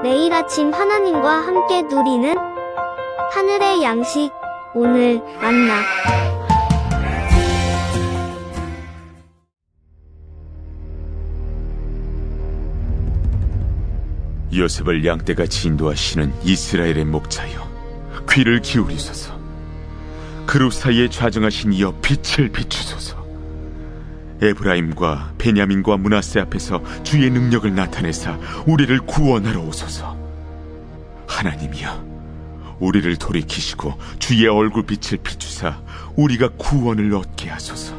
매일 아침 하나님과 함께 누리는 하늘의 양식, 오늘 만나. 요셉을 양떼같이 인도하시는 이스라엘의 목자여, 귀를 기울이소서. 그룹 사이에 좌정하신 이여, 빛을 비추소서. 에브라임과 베냐민과 므낫세 앞에서 주의 능력을 나타내사 우리를 구원하러 오소서. 하나님이여, 우리를 돌이키시고 주의 얼굴빛을 비추사 우리가 구원을 얻게 하소서.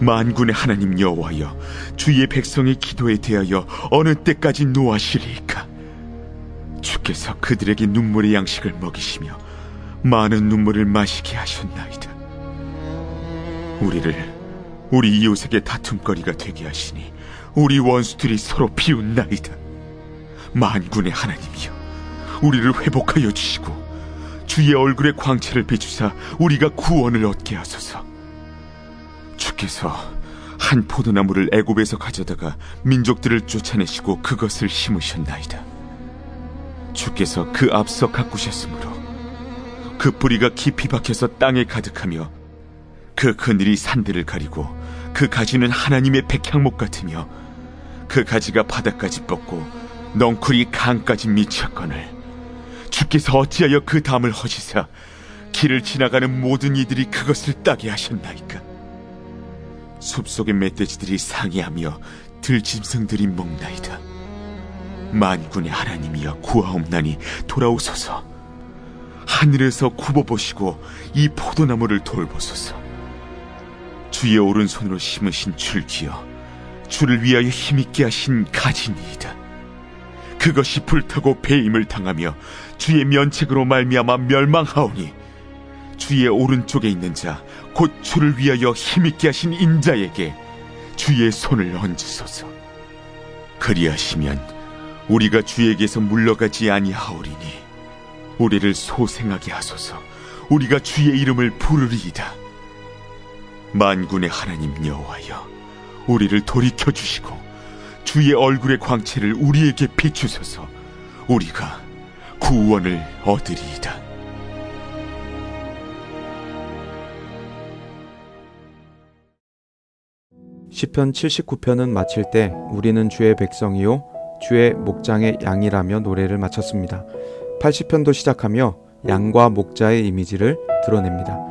만군의 하나님 여호와여, 주의 백성의 기도에 대하여 어느 때까지 노하시리이까? 주께서 그들에게 눈물의 양식을 먹이시며 많은 눈물을 마시게 하셨나이다. 우리를 우리 이웃에게 다툼거리가 되게 하시니 우리 원수들이 서로 비웃나이다. 만군의 하나님이여, 우리를 회복하여 주시고 주의 얼굴의 광채를 비추사 우리가 구원을 얻게 하소서. 주께서 한 포도나무를 애굽에서 가져다가 민족들을 쫓아내시고 그것을 심으셨나이다. 주께서 그 앞서 가꾸셨으므로 그 뿌리가 깊이 박혀서 땅에 가득하며 그 그늘이 산들을 가리고 그 가지는 하나님의 백향목 같으며 그 가지가 바닥까지 뻗고 넝쿨이 강까지 미쳤거늘 주께서 어찌하여 그 담을 허시사 길을 지나가는 모든 이들이 그것을 따게 하셨나이까? 숲속의 멧돼지들이 상해하며 들짐승들이 먹나이다. 만군의 하나님이여, 구하옵나니 돌아오소서. 하늘에서 굽어보시고 이 포도나무를 돌보소서. 주의 오른손으로 심으신 줄기여, 주를 위하여 힘있게 하신 가지니이다. 그것이 불타고 배임을 당하며 주의 면책으로 말미암아 멸망하오니 주의 오른쪽에 있는 자, 곧 주를 위하여 힘있게 하신 인자에게 주의 손을 얹으소서. 그리하시면 우리가 주에게서 물러가지 아니하오리니 우리를 소생하게 하소서. 우리가 주의 이름을 부르리이다. 만군의 하나님 여호와여, 우리를 돌이켜 주시고 주의 얼굴의 광채를 우리에게 비추소서. 우리가 구원을 얻으리이다. 시편 79편은 마칠 때 우리는 주의 백성이요 주의 목장의 양이라며 노래를 마쳤습니다. 80편도 시작하며 양과 목자의 이미지를 드러냅니다.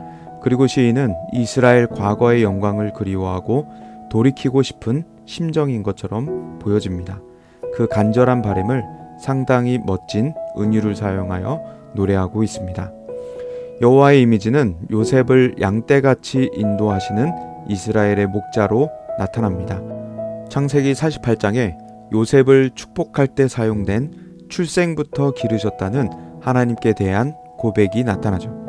그리고 시인은 이스라엘 과거의 영광을 그리워하고 돌이키고 싶은 심정인 것처럼 보여집니다. 그 간절한 바람을 상당히 멋진 은유를 사용하여 노래하고 있습니다. 여호와의 이미지는 요셉을 양떼같이 인도하시는 이스라엘의 목자로 나타납니다. 창세기 48장에 요셉을 축복할 때 사용된 출생부터 기르셨다는 하나님께 대한 고백이 나타나죠.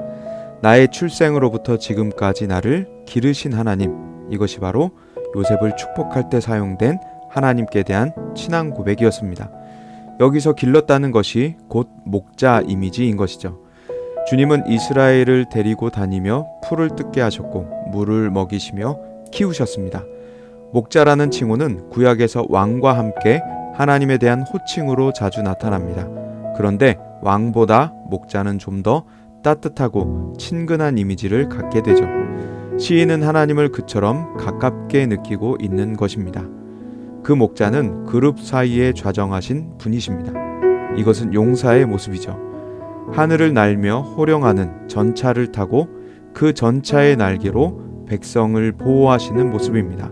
나의 출생으로부터 지금까지 나를 기르신 하나님, 이것이 바로 요셉을 축복할 때 사용된 하나님께 대한 신앙 고백이었습니다. 여기서 길렀다는 것이 곧 목자 이미지인 것이죠. 주님은 이스라엘을 데리고 다니며 풀을 뜯게 하셨고 물을 먹이시며 키우셨습니다. 목자라는 칭호는 구약에서 왕과 함께 하나님에 대한 호칭으로 자주 나타납니다. 그런데 왕보다 목자는 좀 더 따뜻하고 친근한 이미지를 갖게 되죠. 시인은 하나님을 그처럼 가깝게 느끼고 있는 것입니다. 그 목자는 그룹 사이에 좌정하신 분이십니다. 이것은 용사의 모습이죠. 하늘을 날며 호령하는 전차를 타고 그 전차의 날개로 백성을 보호하시는 모습입니다.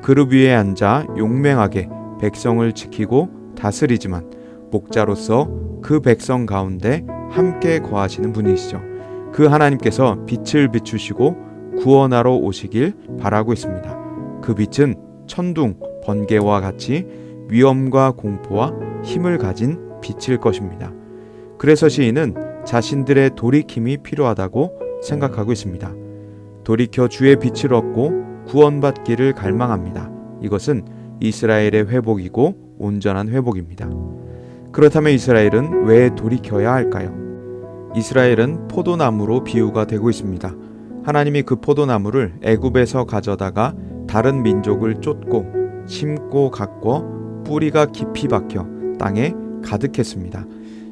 그룹 위에 앉아 용맹하게 백성을 지키고 다스리지만 목자로서 그 백성 가운데 함께 거하시는 분이시죠. 그 하나님께서 빛을 비추시고 구원하러 오시길 바라고 있습니다. 그 빛은 천둥, 번개와 같이 위엄과 공포와 힘을 가진 빛일 것입니다. 그래서 시인은 자신들의 돌이킴이 필요하다고 생각하고 있습니다. 돌이켜 주의 빛을 얻고 구원받기를 갈망합니다. 이것은 이스라엘의 회복이고 온전한 회복입니다. 그렇다면 이스라엘은 왜 돌이켜야 할까요? 이스라엘은 포도나무로 비유가 되고 있습니다. 하나님이 그 포도나무를 애굽에서 가져다가 다른 민족을 쫓고 심고 가꿔 뿌리가 깊이 박혀 땅에 가득했습니다.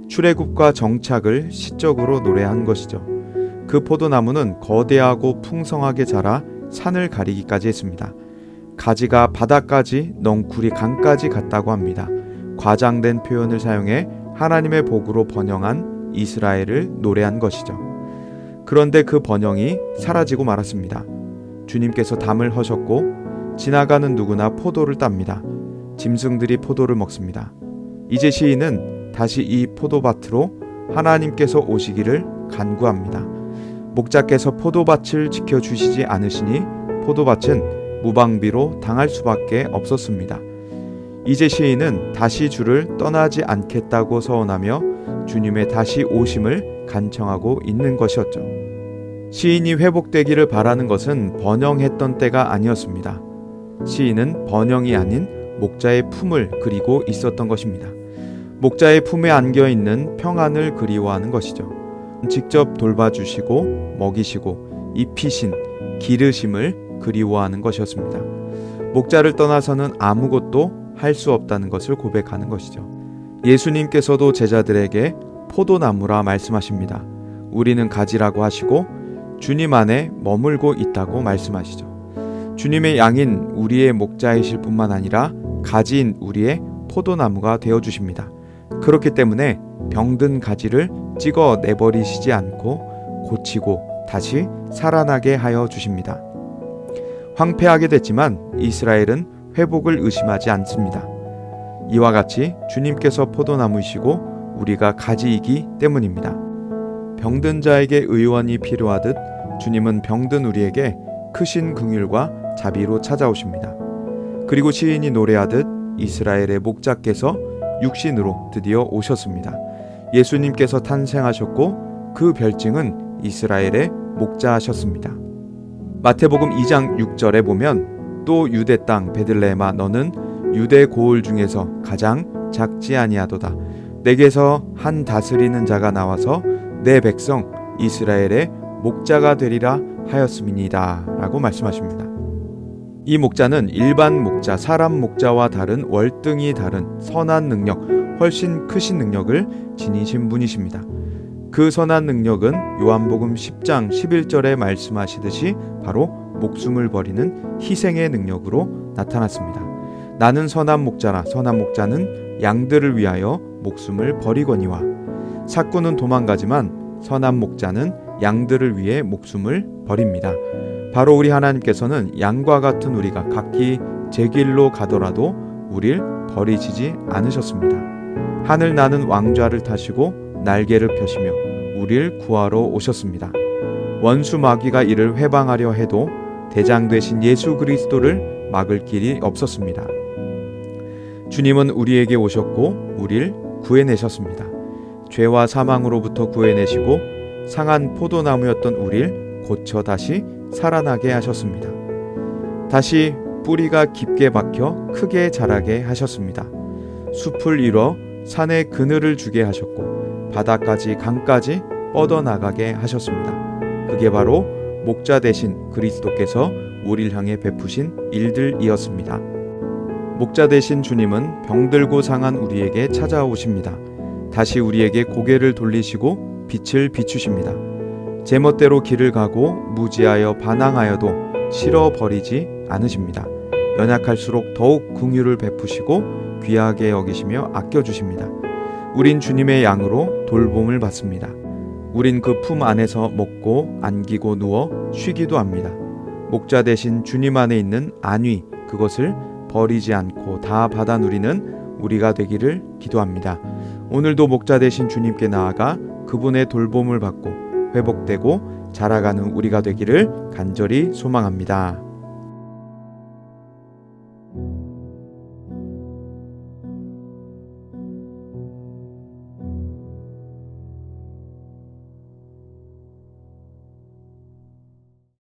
출애굽과 정착을 시적으로 노래한 것이죠. 그 포도나무는 거대하고 풍성하게 자라 산을 가리기까지 했습니다. 가지가 바다까지 넝쿨이 강까지 갔다고 합니다. 과장된 표현을 사용해 하나님의 복으로 번영한 이스라엘을 노래한 것이죠. 그런데 그 번영이 사라지고 말았습니다. 주님께서 담을 허셨고 지나가는 누구나 포도를 땁니다. 짐승들이 포도를 먹습니다. 이제 시인은 다시 이 포도밭으로 하나님께서 오시기를 간구합니다. 목자께서 포도밭을 지켜주시지 않으시니 포도밭은 무방비로 당할 수밖에 없었습니다. 이제 시인은 다시 주를 떠나지 않겠다고 서원하며 주님의 다시 오심을 간청하고 있는 것이었죠. 시인이 회복되기를 바라는 것은 번영했던 때가 아니었습니다. 시인은 번영이 아닌 목자의 품을 그리고 있었던 것입니다. 목자의 품에 안겨 있는 평안을 그리워하는 것이죠. 직접 돌봐주시고 먹이시고 입히신 기르심을 그리워하는 것이었습니다. 목자를 떠나서는 아무것도 할 수 없다는 것을 고백하는 것이죠. 예수님께서도 제자들에게 포도나무라 말씀하십니다. 우리는 가지라고 하시고 주님 안에 머물고 있다고 말씀하시죠. 주님의 양인 우리의 목자이실 뿐만 아니라 가지인 우리의 포도나무가 되어주십니다. 그렇기 때문에 병든 가지를 찍어 내버리시지 않고 고치고 다시 살아나게 하여 주십니다. 황폐하게 됐지만 이스라엘은 회복을 의심하지 않습니다. 이와 같이 주님께서 포도나무이시고 우리가 가지이기 때문입니다. 병든 자에게 의원이 필요하듯 주님은 병든 우리에게 크신 긍휼과 자비로 찾아오십니다. 그리고 시인이 노래하듯 이스라엘의 목자께서 육신으로 드디어 오셨습니다. 예수님께서 탄생하셨고 그 별칭은 이스라엘의 목자하셨습니다. 마태복음 2장 6절에 보면 또 유대 땅 베들레헴아 너는 유대 고을 중에서 가장 작지 아니하도다. 내게서 한 다스리는 자가 나와서 내 백성 이스라엘의 목자가 되리라 하였음이니이다 라고 말씀하십니다. 이 목자는 일반 목자, 사람 목자와 다른 월등히 다른 선한 능력, 훨씬 크신 능력을 지니신 분이십니다. 그 선한 능력은 요한복음 10장 11절에 말씀하시듯이 바로 목숨을 버리는 희생의 능력으로 나타났습니다. 나는 선한 목자라 선한 목자는 양들을 위하여 목숨을 버리거니와 삭구는 도망가지만 선한 목자는 양들을 위해 목숨을 버립니다. 바로 우리 하나님께서는 양과 같은 우리가 각기 제 길로 가더라도 우릴 버리시지 않으셨습니다. 하늘 나는 왕좌를 타시고 날개를 펴시며 우릴 구하러 오셨습니다. 원수 마귀가 이를 회방하려 해도 대장 되신 예수 그리스도를 막을 길이 없었습니다. 주님은 우리에게 오셨고 우릴 구해내셨습니다. 죄와 사망으로부터 구해내시고 상한 포도나무였던 우릴 고쳐 다시 살아나게 하셨습니다. 다시 뿌리가 깊게 박혀 크게 자라게 하셨습니다. 숲을 이뤄 산에 그늘을 주게 하셨고 바다까지 강까지 뻗어나가게 하셨습니다. 그게 바로 목자 되신 그리스도께서 우리를 향해 베푸신 일들이었습니다. 목자 되신 주님은 병들고 상한 우리에게 찾아오십니다. 다시 우리에게 고개를 돌리시고 빛을 비추십니다. 제멋대로 길을 가고 무지하여 반항하여도 싫어버리지 않으십니다. 연약할수록 더욱 긍휼을 베푸시고 귀하게 여기시며 아껴주십니다. 우린 주님의 양으로 돌봄을 받습니다. 우린 그 품 안에서 먹고 안기고 누워 쉬기도 합니다. 목자 대신 주님 안에 있는 안위, 그것을 버리지 않고 다 받아 누리는 우리가 되기를 기도합니다. 오늘도 목자 대신 주님께 나아가 그분의 돌봄을 받고 회복되고 자라가는 우리가 되기를 간절히 소망합니다.